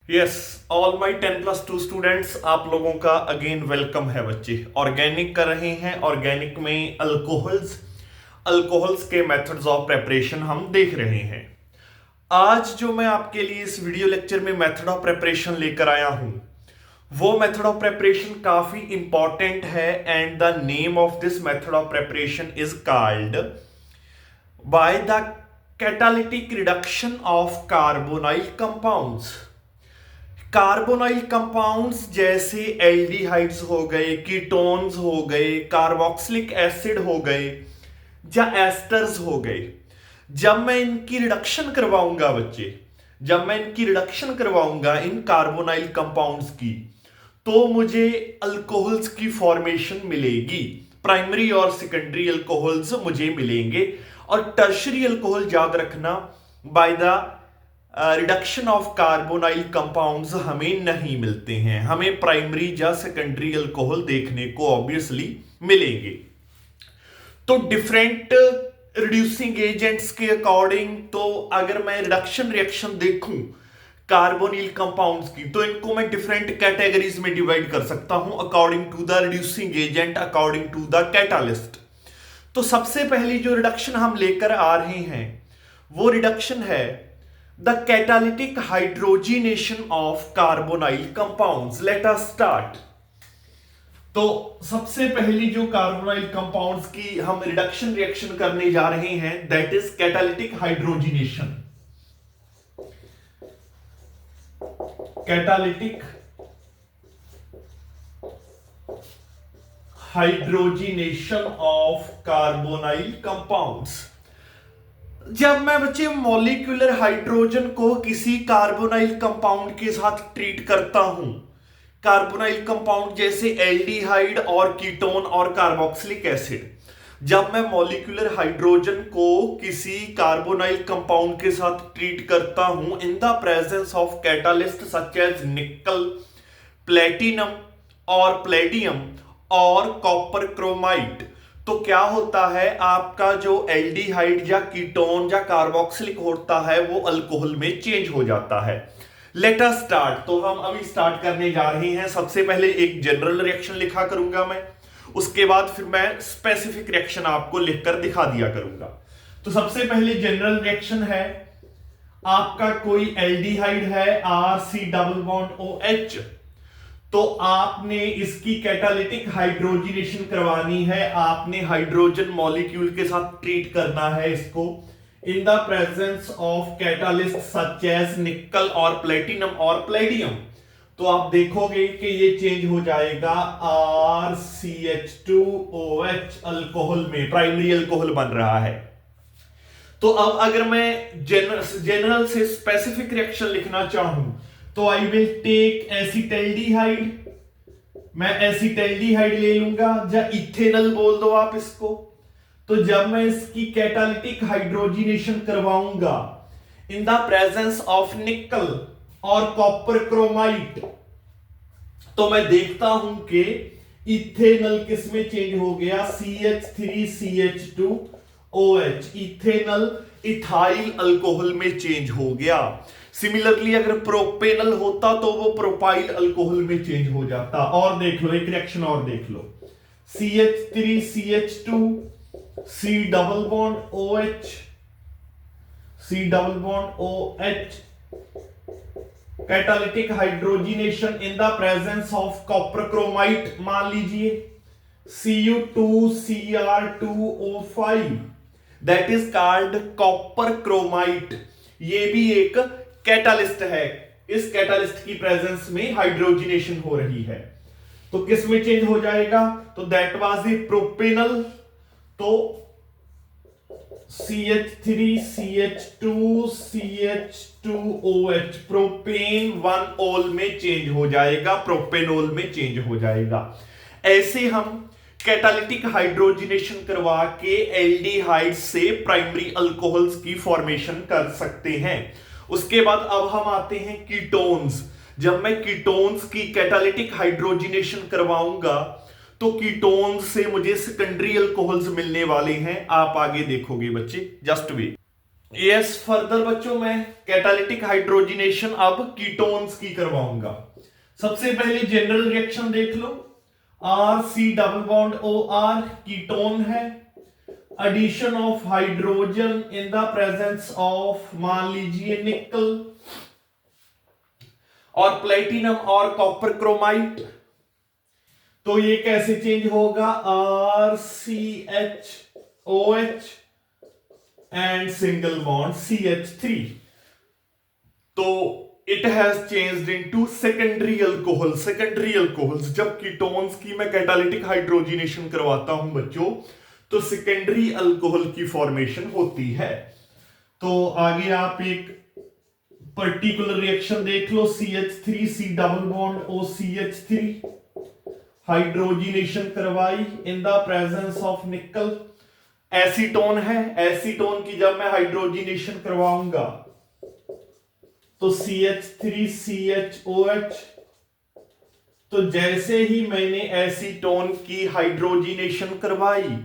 Yes, all my 10+2 students, आप लोगों का अगेन वेलकम है बच्चे। ऑर्गेनिक कर रहे हैं। ऑर्गेनिक में अल्कोहल्स के मेथड्स ऑफ प्रेपरेशन हम देख रहे हैं। आज जो मैं आपके लिए इस वीडियो लेक्चर में मेथड ऑफ प्रेपरेशन लेकर आया हूं, वो मेथड ऑफ प्रेपरेशन काफी इंपॉर्टेंट है and the name of this method of preparation is called by the catalytic reduction of carbonyl compounds. Carbonyl compounds जैसे एल्डिहाइड्स हो गए, कीटोन्स हो गए, कार्बोक्सिलिक एसिड हो गए या एस्टर्स हो गए, जब मैं इनकी रिडक्शन करवाऊंगा बच्चे, जब मैं इनकी रिडक्शन करवाऊंगा इन कार्बोनाइल कंपाउंड्स की, तो मुझे अल्कोहल्स की फॉर्मेशन मिलेगी। प्राइमरी और सेकेंडरी अल्कोहल्स मुझे मिलेंगे और टर्शरी अल्कोहल याद रखना, by the reduction of carbonyl compounds हमें नहीं मिलते हैं। हमें प्राइमरी या सेकेंडरी अल्कोहल देखने को ऑब्वियसली मिलेंगे। तो डिफरेंट रिड्यूसिंग एजेंट्स के अकॉर्डिंग, तो अगर मैं रिडक्शन रिएक्शन देखूं कार्बोनिल कंपाउंड्स की, तो इनको मैं डिफरेंट कैटेगरीज में डिवाइड कर सकता हूं according to the reducing agent, according to the catalyst. तो सबसे पहली जो रिडक्शन हम लेकर आ रहे हैं वो रिडक्शन है the catalytic hydrogenation of carbonyl compounds. Late us start. तो सबसे पहली जो कार्बोनाइल कंपाउंड्स की हम रिडक्शन रिएक्शन करने जा रहे हैं, that is catalytic hydrogenation. Catalytic hydrogenation of carbonyl compounds. जब मैं बच्चे मॉलिक्यूलर हाइड्रोजन को किसी कार्बोनाइल कंपाउंड के साथ ट्रीट करता हूं, कार्बोनाइल कंपाउंड जैसे एल्डिहाइड और कीटोन और कार्बोक्सिलिक एसिड, जब मैं मॉलिक्यूलर हाइड्रोजन को किसी कार्बोनाइल कंपाउंड के साथ ट्रीट करता हूं in the presence of catalyst such as nickel, platinum और प्लेडियम और कॉपर क्रोमाइट, तो क्या होता है, आपका जो एल्डिहाइड या कीटोन या कार्बोक्सिलिक होता है वो अल्कोहल में चेंज हो जाता है। Late us start. तो हम अभी स्टार्ट करने जा रहे हैं। सबसे पहले एक जनरल रिएक्शन लिखा करूंगा मैं, उसके बाद फिर मैं स्पेसिफिक रिएक्शन आपको लिखकर दिखा दिया करूंगा। तो सबसे पहले जनरल रिएक्शन है, आपका कोई एल्डिहाइड है RC डबल बॉन्ड OH, तो आपने इसकी कैटालिटिक हाइड्रोजिनेशन करवानी है। आपने हाइड्रोजन मॉलिक्यूल के साथ ट्रीट करना है इसको in the presence of catalyst such as nickel और प्लेटिनम और प्लेडियम। तो आप देखोगे कि ये चेंज हो जाएगा RCH2OH अल्कोहल में, प्राइमरी अल्कोहल बन रहा है। तो अब अगर मैं जनरल से स्पेसिफिक रिएक्शन लिखना चाहूं, तो आई विल टेक एसिटल्डिहाइड, मैं एसिटल्डिहाइड ले लूंगा, या इथेनल बोल दो आप इसको। तो जब मैं इसकी कैटालिटिक हाइड्रोजिनेशन करवाऊंगा इन द प्रेजेंस ऑफ निकल और कॉपर क्रोमाइट, तो मैं देखता हूं कि इथेनल किस में चेंज हो गया, CH3CH2OH, इथेनल इथाइल अल्कोहल में चेंज हो गया। सिमिलरली अगर प्रोपेनल होता तो वो प्रोपाइल अल्कोहल में चेंज हो जाता। और देख लो, एक रिएक्शन और देख लो, CH3CH2 C double bond OH catalytic hydrogenation in the presence of copper chromite, मान लीजिए Cu2Cr2O5, that is called copper chromite. ये भी एक कैटालिस्ट है। इस कैटालिस्ट की प्रेजेंस में हाइड्रोजिनेशन हो रही है, तो किस में चेंज हो जाएगा, तो दैट वाज ए प्रोपेनल, तो CH3CH2CH2OH प्रोपेन 1-ओल में चेंज हो जाएगा, प्रोपेनोल में चेंज हो जाएगा। ऐसे हम कैटालिटिक हाइड्रोजिनेशन करवा के एल्डिहाइड से प्राइमरी अल्कोहल्स की फॉर्मेशन कर सकते हैं। उसके बाद अब हम आते हैं कीटोन्स। जब मैं कीटोन्स की कैटालिटिक हाइड्रोजिनेशन करवाऊंगा तो कीटोन्स से मुझे सेकेंडरी अल्कोहल्स मिलने वाले हैं। आप आगे देखोगे बच्चे, जस्ट वेट। यस, फर्दर बच्चों मैं कैटालिटिक हाइड्रोजिनेशन अब कीटोन्स की करवाऊंगा। सबसे पहले जनरल रिएक्शन देख लो, R C double bond O R ketone है। Addition of hydrogen in the presence of, मान लीजिए निकल और प्लेटिनम और कॉपर क्रोमाइट, तो ये कैसे चेंज होगा, R C H O H and single bond CH3, तो it has changed into secondary alcohol. Secondary alcohols, जब कीटोन्स की मैं कैटालिटिक हाइड्रोजिनेशन करवाता हूं बच्चों, तो सेकेंडरी अल्कोहल की फॉर्मेशन होती है। तो आगे आप एक पर्टिकुलर रिएक्शन देख लो, CH3 C double bond OCH3, hydrogenation करवाई in the presence of nickel. Acetone है, एसीटोन की जब मैं हाइड्रोजिनेशन करवाऊंगा तो CH3CHOH, तो जैसे ही मैंने एसीटोन की हाइड्रोजिनेशन करवाई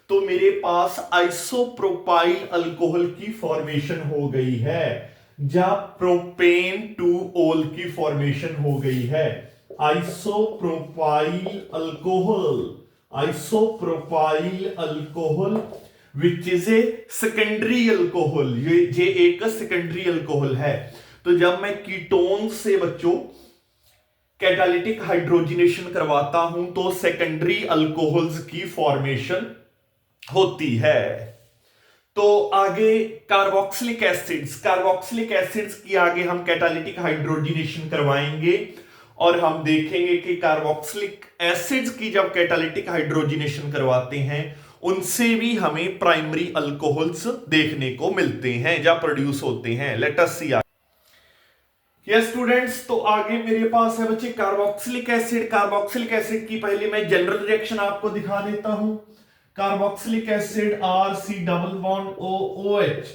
तो मेरे पास आइसोप्रोपाइल अल्कोहल की फॉर्मेशन हो गई है, जब प्रोपेन टू ओल की फॉर्मेशन हो गई है। Isopropyl alcohol, isopropyl alcohol which is a secondary alcohol, ये एक सेकेंडरी अल्कोहल है। तो जब मैं कीटोन से बच्चों कैटालिटिक हाइड्रोजिनेशन करवाता हूं तो सेकेंडरी अल्कोहल्स की फॉर्मेशन होती है। तो आगे कार्बोक्सिलिक एसिड्स, कार्बोक्सिलिक एसिड्स की आगे हम कैटालिटिक हाइड्रोजिनेशन करवाएंगे और हम देखेंगे कि कार्बोक्सिलिक एसिड्स की जब कैटालिटिक हाइड्रोजिनेशन करवाते हैं उनसे भी हमें प्राइमरी अल्कोहल्स देखने को मिलते हैं जब प्रोड्यूस होते हैं। लेट अस सी। यस स्टूडेंट्स, तो आगे मेरे पास है बच्चे कार्बोक्सिलिक एसिड। कार्बोक्सिलिक एसिड की पहले मैं जनरल रिएक्शन आपको दिखा देता हूं। Carboxylic acid RC double bond OOH,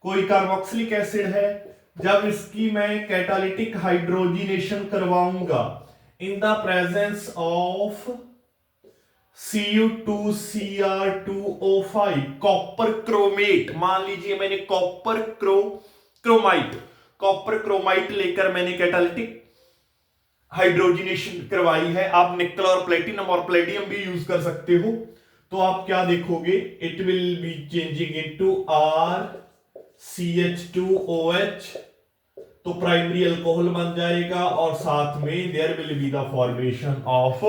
कोई कार्बोक्सिलिक एसिड है, जब इसकी मैं कैटालिटिक हाइड्रोजिनेशन करवाऊंगा in the presence of Cu2Cr2O5, copper chromate, मान लीजिए मैंने कॉपर क्रोमाइट, कॉपर क्रोमाइट लेकर मैंने कैटालिटिक हाइड्रोजिनेशन करवाई है। आप निकल और प्लेटिनम और प्लेडियम भी यूज कर सकते हो। तो आप क्या देखोगे, it will be changing into RCH2OH, तो प्राइमरी अल्कोहल बन जाएगा और साथ में there will be the formation of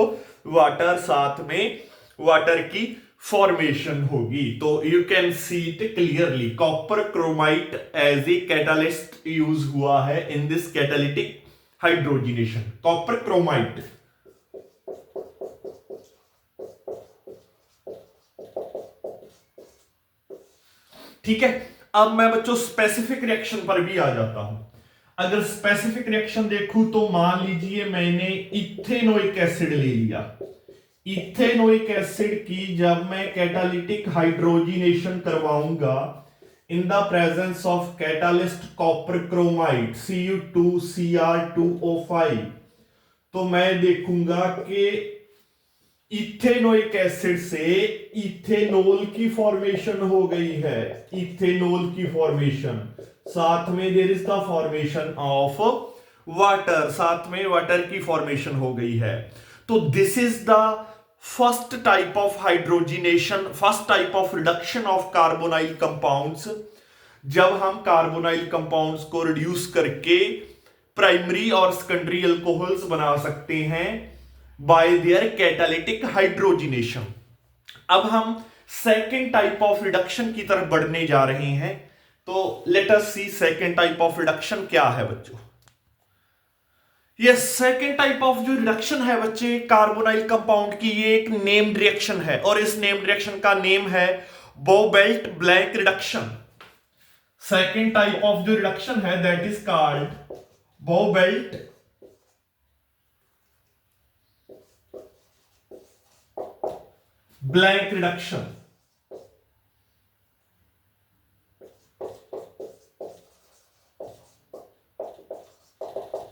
water, साथ में वाटर की फॉर्मेशन होगी। तो you can see it clearly, copper chromite as a catalyst use हुआ है in this catalytic hydrogenation, copper chromite. ठीक है, अब मैं बच्चों स्पेसिफिक रिएक्शन पर भी आ जाता हूं। अगर स्पेसिफिक रिएक्शन देखूं तो मान लीजिए मैंने इथेनोइक एसिड ले लिया। इथेनोइक एसिड की जब मैं कैटालिटिक हाइड्रोजिनेशन करवाऊंगा in the presence of catalyst copper chromite Cu2Cr2O5, तो मैं देखूंगा कि इथेनोइक एसिड से इथेनॉल की फॉर्मेशन हो गई है, इथेनॉल की फॉर्मेशन, साथ में there is the formation of water, साथ में वाटर की फॉर्मेशन हो गई है। तो this is the first type of hydrogenation, first type of reduction of carbonyl compounds, जब हम कार्बोनाइल कंपाउंड्स को रिड्यूस करके प्राइमरी और सेकेंडरी अल्कोहल्स बना सकते हैं बाय देयर कैटालिटिक हाइड्रोजिनेशन। अब हम सेकेंड टाइप ऑफ रिडक्शन की तरफ बढ़ने जा रहे हैं। तो let us see second type of reduction क्या है बच्चों। ये सेकेंड टाइप ऑफ जो रिडक्शन है बच्चे कार्बोनाइल कंपाउंड की, ये एक नेम्ड रिएक्शन है और इस नेम्ड रिएक्शन का नेम है Bouveault Blanc reduction. Second type of जो रिडक्शन है that is called Bouveault Blanc reduction.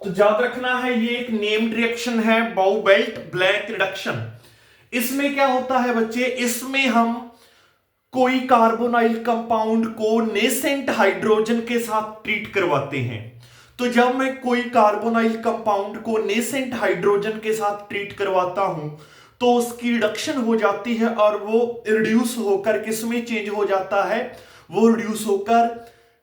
तो याद रखना है ये एक नेम्ड रिएक्शन है बोवेल्ट ब्लैंक रिडक्शन। इसमें क्या होता है बच्चे, इसमें हम कोई कार्बोनाइल कंपाउंड को नेसेंट हाइड्रोजन के साथ ट्रीट करवाते हैं। तो जब मैं कोई कार्बोनाइल कंपाउंड को नेसेंट हाइड्रोजन के साथ ट्रीट करवाता हूं तो उसकी रिडक्शन हो जाती है और वो रिड्यूस होकर किस में चेंज हो जाता है, वो रिड्यूस होकर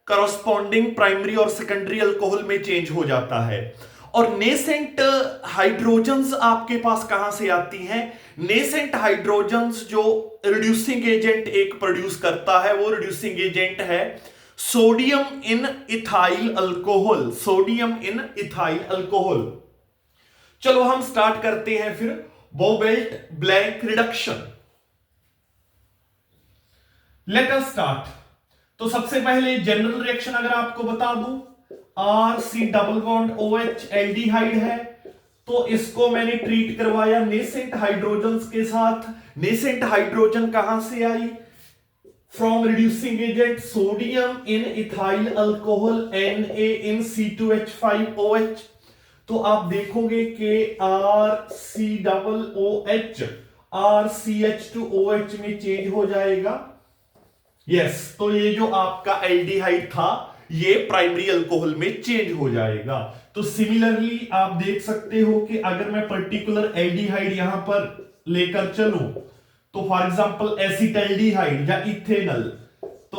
करस्पॉन्डिंग प्राइमरी और सेकेंडरी अल्कोहल में चेंज हो जाता है। और नेसेंट हाइड्रोजन्स आपके पास कहां से आती हैं? नेसेंट हाइड्रोजन्स जो रिड्यूसिंग एजेंट एक प्रोड्यूस करता है, वो रिड्यूसिंग एजेंट है sodium in ethyl alcohol. Sodium in ethyl alcohol. चलो हम स्टार्ट करते हैं फिर Bouveault Blanc reduction. Let us start. तो सबसे पहले जनरल रिएक्शन अगर आपको बता दूं, RC double bond OH aldehyde है, तो इसको मैंने ट्रीट करवाया नेसेंट हाइड्रोजन्स के साथ। नेसेंट हाइड्रोजन कहां से आई? From reducing agent sodium in ethyl alcohol Na in C2H5OH। तो आप देखोगे कि RC डबल OH RCH2OH में चेंज हो जाएगा। यस, तो ये जो आपका एल्डिहाइड था ये प्राइमरी अल्कोहल में चेंज हो जाएगा। तो सिमिलरली आप देख सकते हो कि अगर मैं पर्टिकुलर एल्डिहाइड यहां पर लेकर चलूं, तो फॉर एग्जांपल एसिटल्डिहाइड या इथेनॉल, तो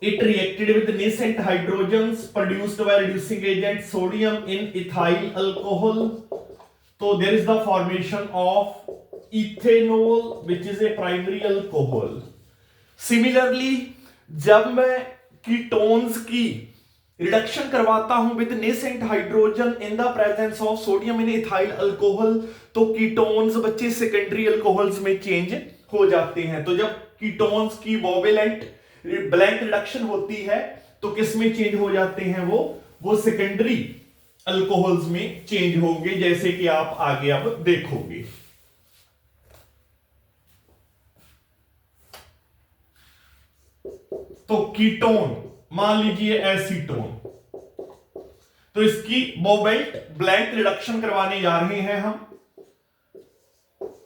it reacted with nascent hydrogens produced by reducing agent sodium in ethyl alcohol. तो there is the formation of ethanol which is a primary alcohol. Similarly जब मैं कीटोन्स की रिडक्शन करवाता हूं with nascent hydrogen in the presence of sodium in ethyl alcohol, तो ketones बच्चे secondary alcohols में change हो जाते हैं। तो जब कीटोन्स की वोवेलेंट ब्लैंक रिडक्शन होती है तो किस में चेंज हो जाते हैं? वो सेकेंडरी अल्कोहल्स में चेंज होंगे, जैसे कि आप आगे अब देखोगे। तो कीटोन मान लीजिए एसीटोन, तो इसकी बोवेल्ट ब्लैंक रिडक्शन करवाने जा रहे हैं हम।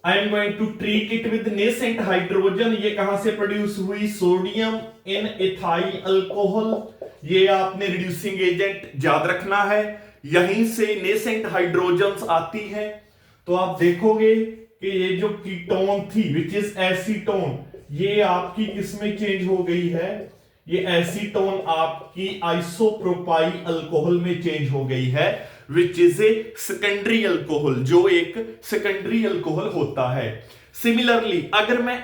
I am going to treat it with nascent hydrogen. ये कहां से प्रोड्यूस हुई? Sodium in ethyl alcohol. ये आपने रिड्यूसिंग एजेंट याद रखना है, यहीं से नेसेंट हाइड्रोजन्स आती है। तो आप देखोगे कि ये जो कीटोन थी विच इज एसीटोन, ये आपकी किसमें चेंज हो गई है? ये एसीटोन आपकी आइसोप्रोपाइल अल्कोहल में चेंज हो गई है, which is a secondary alcohol, जो एक सेकेंडरी अल्कोहल होता है। सिमिलरली अगर मैं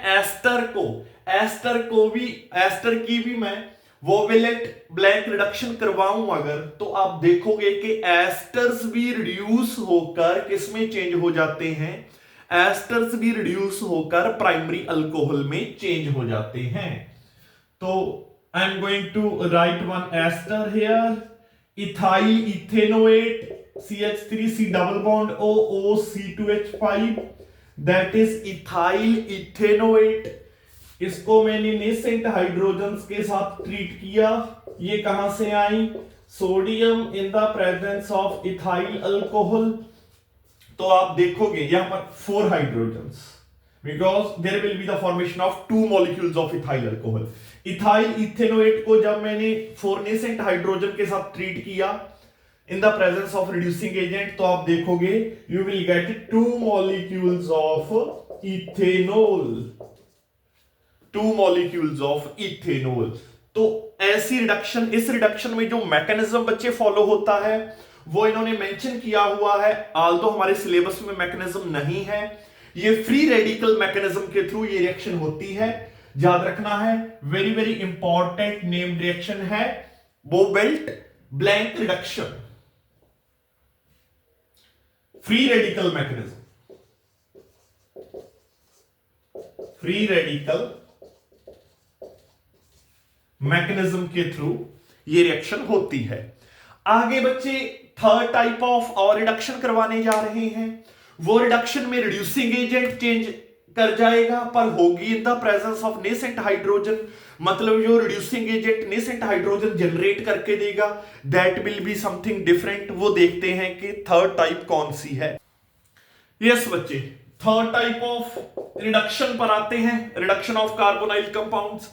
एस्टर की भी मैं वोवेलेंट ब्लैंक रिडक्शन करवाऊं अगर, तो आप देखोगे कि एस्टर्स भी रिड्यूस होकर किसमें चेंज हो जाते हैं? एस्टर्स भी रिड्यूस होकर प्राइमरी अल्कोहल में चेंज हो जाते हैं। तो I am going to write one ester here, ethyl ethanoate CH3C double bond O C2H5, that is ethyl ethanoate. इसको मैंने नेसेंट हाइड्रोजन्स के साथ ट्रीट किया। ये कहां से आई? Sodium in the presence of ethyl alcohol. तो आप देखोगे यहां पर 4 hydrogens, because there will be the formation of 2 molecules of ethyl alcohol. Ethyl ethanoate को जब मैंने 4 नेसेंट हाइड्रोजन के साथ ट्रीट किया इन the presence of reducing agent, तो आप देखोगे you will get 2 molecules of ethanol, 2 molecules of ethanol. तो ऐसी रिडक्शन, इस रिडक्शन में जो मैकेनिज्म बच्चे फॉलो होता है वो इन्होंने मेंशन किया हुआ है, आल्दो हमारे सिलेबस में मैकेनिज्म नहीं है। ये फ्री रेडिकल मैकेनिज्म के थ्रू ये रिएक्शन होती है, याद रखना है। Very very important named reaction है Bouveault Blanc reduction, free radical mechanism, free radical mechanism के थ्रू ये रिएक्शन होती है। आगे बच्चे थर्ड टाइप ऑफ और रिडक्शन करवाने जा रहे हैं। वो रिडक्शन में रिड्यूसिंग एजेंट चेंज कर जाएगा, पर होगी इन the presence of nascent hydrogen. मतलब जो reducing agent nascent hydrogen generate करके देगा, that will be something different. वो देखते हैं कि थर्ड टाइप कौन सी है। यस बच्चे, थर्ड टाइप ऑफ रिडक्शन पर आते हैं, reduction of carbonyl compounds.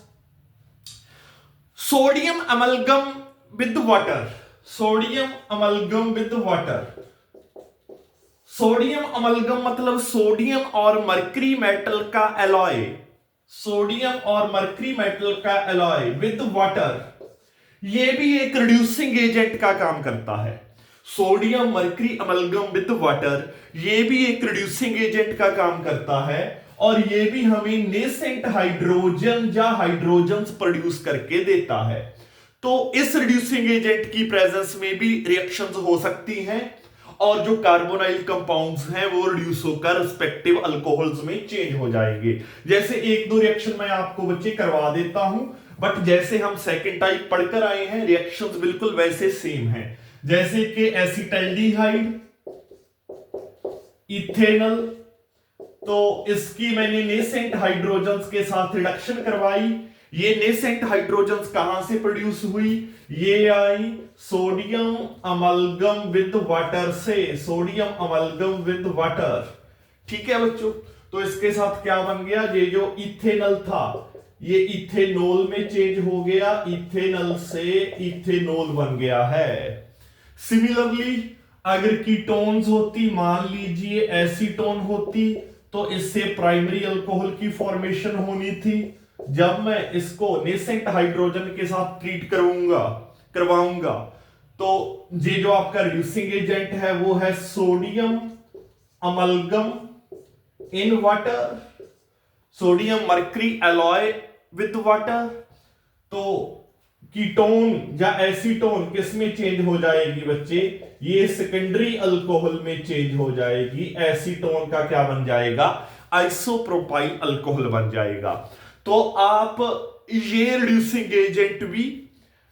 Sodium amalgam with water, sodium amalgam with water. Sodium amalgam मतलब सोडियम और मरकरी मेटल का एलॉय, सोडियम और मरकरी मेटल का एलॉय विद वाटर, यह भी एक रिड्यूसिंग एजेंट का काम करता है। Sodium mercury amalgam with water, यह भी एक रिड्यूसिंग एजेंट का काम करता है और यह भी हमें नेसेंट हाइड्रोजन या हाइड्रोजन्स प्रोड्यूस करके देता है। तो इस रिड्यूसिंग एजेंट की प्रेजेंस में भी रिएक्शंस हो सकती हैं और जो कार्बोनाइल कंपाउंड्स हैं वो रिड्यूस होकर रिस्पेक्टिव अल्कोहल्स में चेंज हो जाएंगे। जैसे एक दो रिएक्शन मैं आपको बच्चे करवा देता हूं, बट जैसे हम सेकंड टाइप पढ़कर आए हैं रिएक्शंस बिल्कुल वैसे सेम हैं। जैसे कि एसिटाल्डिहाइड, इथेनॉल, तो इसकी मैंने नेसेंट हाइड्रोजन्स के साथ रिडक्शन करवाई। ये नेसेंट हाइड्रोजन्स कहां से प्रोड्यूस हुई? ये आई सोडियम अमलगम विद वाटर से, सोडियम अमलगम विद वाटर। ठीक है बच्चों, तो इसके साथ क्या बन गया? ये जो इथेनॉल था ये इथेनॉल में चेंज हो गया, इथेनॉल से इथेनॉल बन गया है। सिमिलरली अगर कीटोन्स होती, मान लीजिए एसीटोन होती, तो इससे प्राइमरी अल्कोहल की फॉर्मेशन होनी थी। जब मैं इसको नेसेंट हाइड्रोजन के साथ ट्रीट करवाऊंगा तो ये जो आपका रिड्यूसिंग एजेंट है वो है sodium amalgam in water, sodium mercury alloy with water. तो कीटोन या एसीटोन किस में चेंज हो जाएगी बच्चे? ये सेकेंडरी अल्कोहल में चेंज हो जाएगी। एसीटोन का क्या बन जाएगा? आइसोप्रोपाइल अल्कोहल बन जाएगा। तो आप ये रिड्यूसिंग एजेंट भी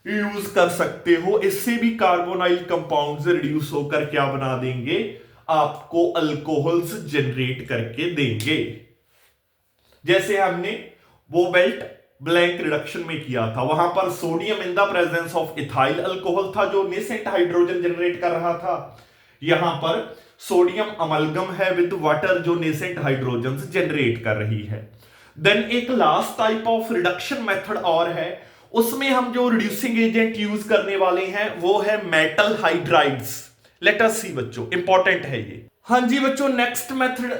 यूज कर सकते हो। इससे भी कार्बोनाइल कंपाउंड्स रिड्यूस होकर क्या बना देंगे? आपको अल्कोहल्स जनरेट करके देंगे। जैसे हमने वो बेल्ट ब्लैंक रिडक्शन में किया था, वहां पर sodium in the presence of ethyl alcohol था जो नेसेंट हाइड्रोजन जनरेट कर रहा था। यहां पर सोडियम अमलगम है विद वाटर जो नेसेंट हाइड्रोजन जनरेट कर रही है। देन एक last type of reduction method और है, उसमें हम जो रिड्यूसिंग एजेंट यूज करने वाले हैं वो है मेटल हाइड्राइड्स। लेट अस सी बच्चों, इंपॉर्टेंट है ये। हाँ जी बच्चों, नेक्स्ट मेथड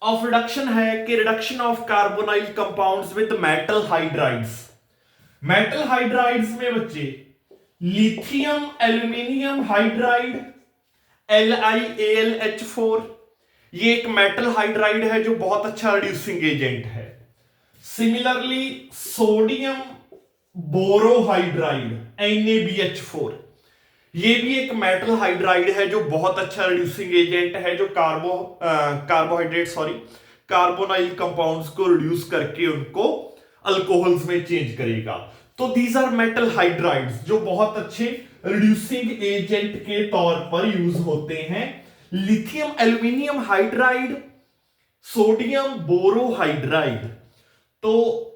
ऑफ रिडक्शन है कि reduction of carbonyl compounds with metal hydrides. Metal hydrides में बच्चे लिथियम एल्यूमिनियम हाइड्राइड LiAlH4, ये एक मेटल हाइड्राइड है जो बहुत अच्छा रिड्यूसिंग एजेंट है। सिमिलरली सोडियम बोरोहाइड्राइड NaBH4, ये भी एक मेटल हाइड्राइड है जो बहुत अच्छा रिड्यूसिंग एजेंट है, जो कार्बोनाइल कंपाउंड्स को रिड्यूस करके उनको अल्कोहल्स में चेंज करेगा। तो दीज आर मेटल हाइड्राइड्स जो बहुत अच्छे रिड्यूसिंग एजेंट के तौर पर यूज होते हैं। Lithium aluminium hydride, sodium borohydride, तो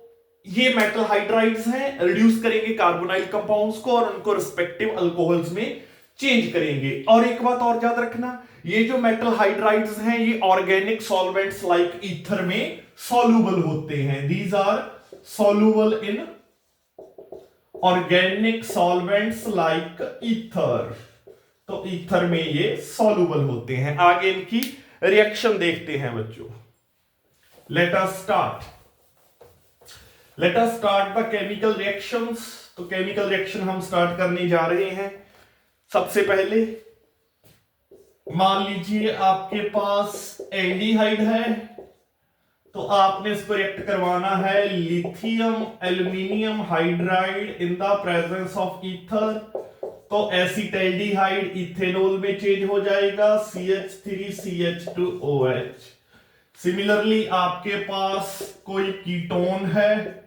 ये मेटल हाइड्राइड्स हैं, रिड्यूस करेंगे कार्बोनाइल कंपाउंड्स को और उनको रिस्पेक्टिव अल्कोहल्स में चेंज करेंगे। और एक बात और याद रखना, ये जो मेटल हाइड्राइड्स हैं ये ऑर्गेनिक सॉल्वेंट्स लाइक ईथर में सॉल्युबल होते हैं। These are soluble in organic solvents like ether, तो ईथर में ये सॉल्युबल होते हैं। आगे इनकी रिएक्शन देखते हैं बच्चों। Late us start the chemical reactions. तो केमिकल रिएक्शन हम स्टार्ट करने जा रहे हैं। सबसे पहले मान लीजिए आपके पास एल्डिहाइड है, तो आपने इसको रिएक्ट करवाना है lithium aluminium hydride in the presence of ether. तो एसिटाल्डिहाइड इथेनॉल में चेंज हो जाएगा, CH3CH2OH। सिमिलरली आपके पास कोई कीटोन है,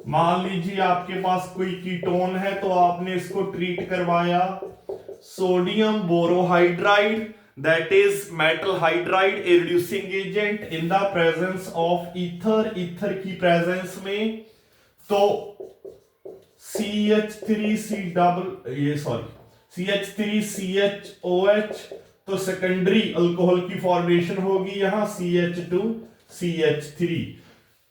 मान लीजिए आपके पास कोई कीटोन है, तो आपने इसको ट्रीट करवाया sodium borohydride, that is metal hydride, a reducing agent in the presence of ether, ether की प्रेजेंस में। तो CH3COH तो सेकेंडरी अल्कोहल की फॉर्मेशन होगी यहां CH2CH3,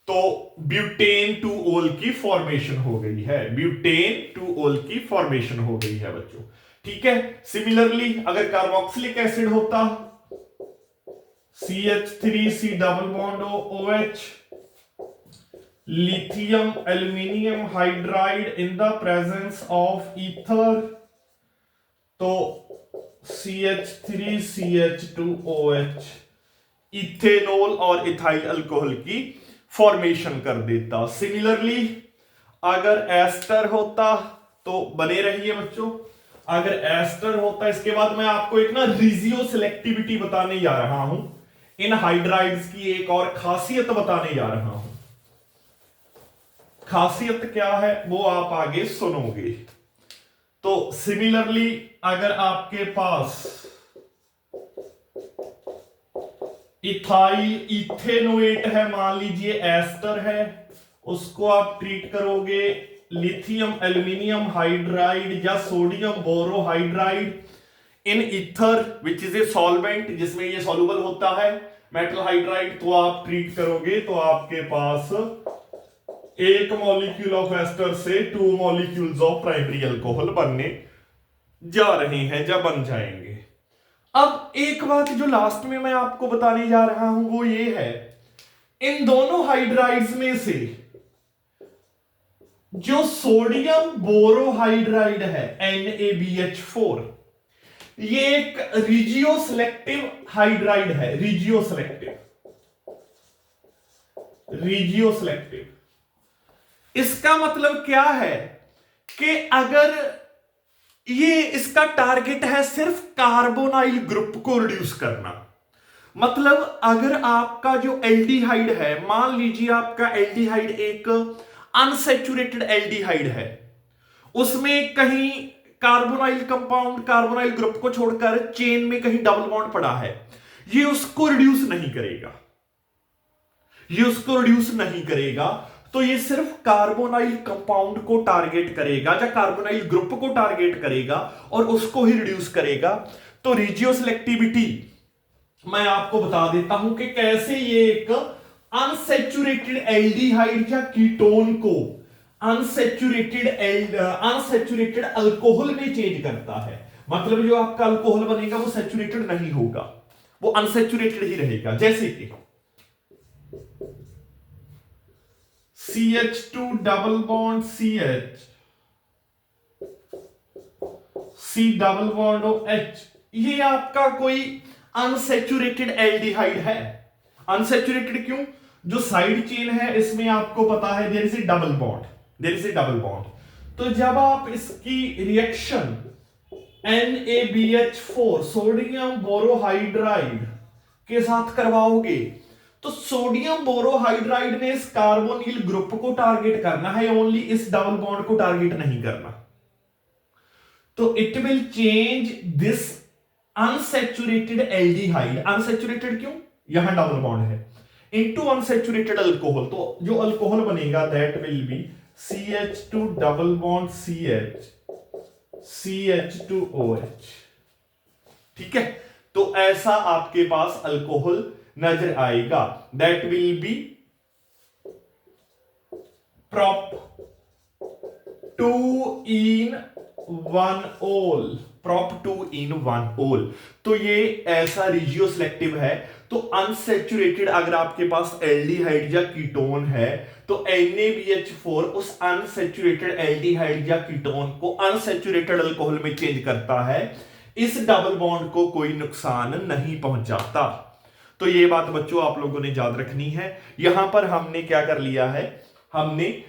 तो ब्यूटेन 2-ओल की फॉर्मेशन हो गई है, ब्यूटेन 2-ओल की फॉर्मेशन हो गई है बच्चों। ठीक है, सिमिलरली अगर कार्बोक्सिलिक एसिड होता CH3C double bond OH, lithium aluminium hydride in the presence of ether, तो CH3CH2OH इथेनॉल और इथाइल अल्कोहल की फॉर्मेशन कर देता। सिमिलरली अगर एस्टर होता तो बने रहिए बच्चों, अगर एस्टर होता, इसके बाद मैं आपको एक ना रिजियो सिलेक्टिविटी बताने जा रहा हूं, इन हाइड्राइड्स की एक और खासियत बताने जा रहा हूं। खासियत क्या है वो आप आगे सुनोगे। तो सिमिलरली अगर आपके पास इथाइल इथेनोएट है, मान लीजिए एस्टर है, उसको आप ट्रीट करोगे लिथियम एल्यूमिनियम हाइड्राइड या sodium borohydride in ether which is a solvent, जिसमें ये सॉल्युबल होता है मेटल हाइड्राइड, तो आप ट्रीट करोगे तो आपके पास एक मॉलिक्यूल ऑफ एस्टर से 2 मॉलिक्यूल्स ऑफ प्राइमरी अल्कोहल बनने जा रहे हैं या बन जाएंगे। अब एक बात जो लास्ट में मैं आपको बताने जा रहा हूं वो ये है, इन दोनों हाइड्राइड्स में से जो सोडियम बोरोहाइड्राइड है NaBH4, ये एक रिजियो सिलेक्टिव हाइड्राइड है, रिजियो सिलेक्टिव। इसका मतलब क्या है कि अगर ये इसका टारगेट है सिर्फ कार्बोनाइल ग्रुप को रिड्यूस करना, मतलब अगर आपका जो एल्डिहाइड है, मान लीजिए आपका एल्डिहाइड एक अनसैचुरेटेड एल्डिहाइड है, उसमें कहीं कार्बोनाइल कंपाउंड कार्बोनाइल ग्रुप को छोड़कर चेन में कहीं डबल बॉन्ड पड़ा है, ये उसको रिड्यूस नहीं करेगा, तो ये सिर्फ कार्बोनाइल कंपाउंड को टारगेट करेगा या कार्बोनाइल ग्रुप को टारगेट करेगा और उसको ही रिड्यूस करेगा। तो रिजियो सिलेक्टिविटी मैं आपको बता देता हूं कि कैसे ये एक अनसैचुरेटेड एल्डिहाइड या कीटोन को अनसैचुरेटेड अल्कोहल में चेंज करता है। मतलब जो आपका अल्कोहल बनेगा वो सैचुरेटेड नहीं होगा, वो अनसैचुरेटेड ही रहेगा। जैसे कि CH2 double bond CH, C double bond OH, ये आपका कोई अनसैचुरेटेड एल्डिहाइड है। अनसैचुरेटेड क्यों? जो साइड चेन है इसमें आपको पता है there is a double bond, तो जब आप इसकी रिएक्शन NaBH4 सोडियम बोरोहाइड्राइड के साथ करवाओगे तो सोडियम बोरोहाइड्राइड ने इस कार्बोनिल ग्रुप को टारगेट करना है, ओनली इस डबल बॉन्ड को टारगेट नहीं करना। तो it will change this unsaturated aldehyde, unsaturated क्यों, यहां डबल बॉन्ड है, इनटू अनसैचुरेटेड अल्कोहल। तो जो अल्कोहल बनेगा that will be CH2 double bond CH CH2OH। ठीक है, तो ऐसा आपके पास अल्कोहल नजर आएगा, that will be prop 2 in 1 ol, prop 2 in 1 ol। तो ये ऐसा रिजियो सिलेक्टिव है। तो अनसैचुरेटेड अगर आपके पास एल्डिहाइड या कीटोन है तो NaBH4 उस अनसैचुरेटेड एल्डिहाइड या कीटोन को अनसैचुरेटेड अल्कोहल में चेंज करता है, इस डबल बॉन्ड को कोई नुकसान नहीं पहुंचाता। तो ये बात बच्चों आप लोगों ने याद रखनी है। यहां पर हमने क्या कर लिया है, हमने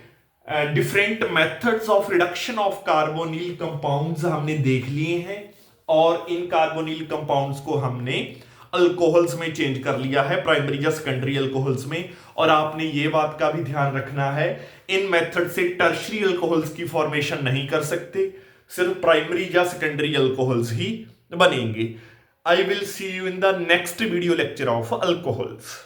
different methods of reduction of carbonyl compounds हमने देख लिए हैं और इन कार्बोनिल कंपाउंड्स को हमने अल्कोहल्स में चेंज कर लिया है, प्राइमरी या सेकेंडरी अल्कोहल्स में। और आपने ये बात का भी ध्यान रखना है, इन मेथड से टर्शरी अल्कोहल्स की फॉर्मेशन नहीं कर सकते, सिर्फ प्राइमरी या सेकेंडरी अल्कोहल्स ही बनेंगे। I will see you in the next video lecture of alcohols.